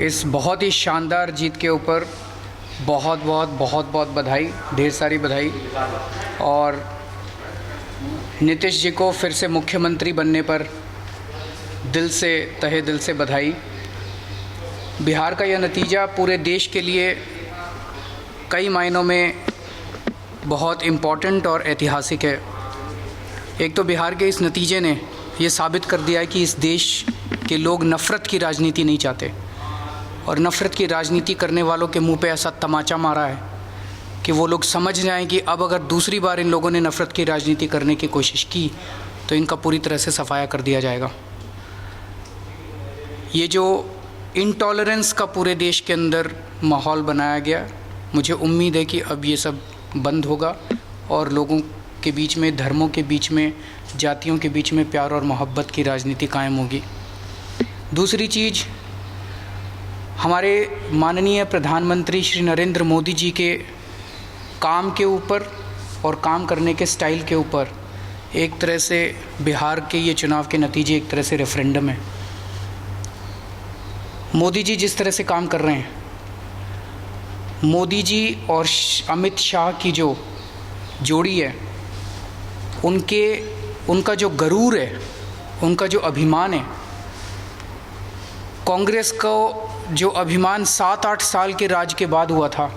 इस बहुत ही शानदार जीत के ऊपर बहुत बहुत बहुत बहुत बधाई, ढेर सारी बधाई। और नीतीश जी को फिर से मुख्यमंत्री बनने पर दिल से, तहे दिल से बधाई। बिहार का यह नतीजा पूरे देश के लिए कई मायनों में बहुत इम्पॉर्टेंट और ऐतिहासिक है। एक तो बिहार के इस नतीजे ने ये साबित कर दिया है कि इस देश के लोग नफ़रत की राजनीति नहीं चाहते, और नफ़रत की राजनीति करने वालों के मुंह पे ऐसा तमाचा मारा है कि वो लोग समझ जाएं कि अब अगर दूसरी बार इन लोगों ने नफ़रत की राजनीति करने की कोशिश की तो इनका पूरी तरह से सफाया कर दिया जाएगा। ये जो इंटॉलरेंस का पूरे देश के अंदर माहौल बनाया गया, मुझे उम्मीद है कि अब ये सब बंद होगा और लोगों के बीच में, धर्मों के बीच में, जातियों के बीच में प्यार और मोहब्बत की राजनीति कायम होगी। दूसरी चीज़, हमारे माननीय प्रधानमंत्री श्री नरेंद्र मोदी जी के काम के ऊपर और काम करने के स्टाइल के ऊपर एक तरह से बिहार के ये चुनाव के नतीजे एक तरह से रेफरेंडम है। मोदी जी जिस तरह से काम कर रहे हैं, मोदी जी और अमित शाह की जो जोड़ी है, उनका जो गरूर है, उनका जो अभिमान है, कांग्रेस को जो अभिमान 7-8 साल के राज के बाद हुआ था,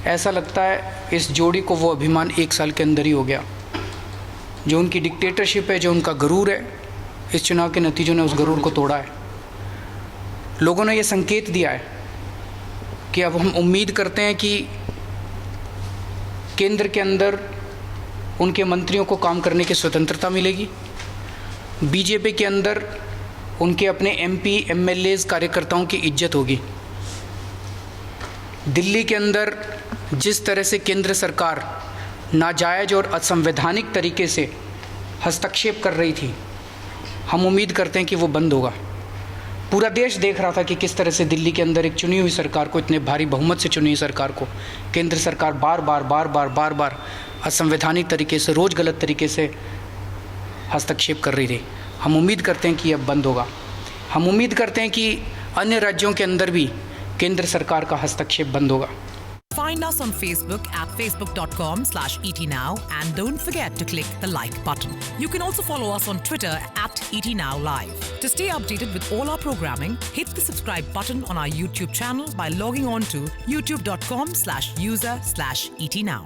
ऐसा लगता है इस जोड़ी को वो अभिमान 1 साल के अंदर ही हो गया। जो उनकी डिक्टेटरशिप है, जो उनका गरूर है, इस चुनाव के नतीजों ने उस गरूर को तोड़ा है। लोगों ने ये संकेत दिया है कि अब हम उम्मीद करते हैं कि केंद्र के अंदर उनके मंत्रियों को काम करने की स्वतंत्रता मिलेगी, बीजेपी के अंदर उनके अपने एमपी, एमएलएज, कार्यकर्ताओं की इज्जत होगी। दिल्ली के अंदर जिस तरह से केंद्र सरकार नाजायज़ और असंवैधानिक तरीके से हस्तक्षेप कर रही थी, हम उम्मीद करते हैं कि वो बंद होगा। पूरा देश देख रहा था कि किस तरह से दिल्ली के अंदर एक चुनी हुई सरकार को, इतने भारी बहुमत से चुनी हुई सरकार को केंद्र सरकार बार बार असंवैधानिक तरीके से, रोज़ गलत तरीके से हस्तक्षेप कर रही थी। हम उम्मीद करते हैं कि अब बंद होगा। हम उम्मीद करते हैं कि अन्य राज्यों के अंदर भी केंद्र सरकार का हस्तक्षेप बंद होगा। Find us on Facebook at facebook.com/etnow and don't forget to click the like button. You can also follow us on Twitter at etnowlive. To stay updated with all our programming, hit the subscribe button on our YouTube channel by logging on to youtube.com/user/etnow.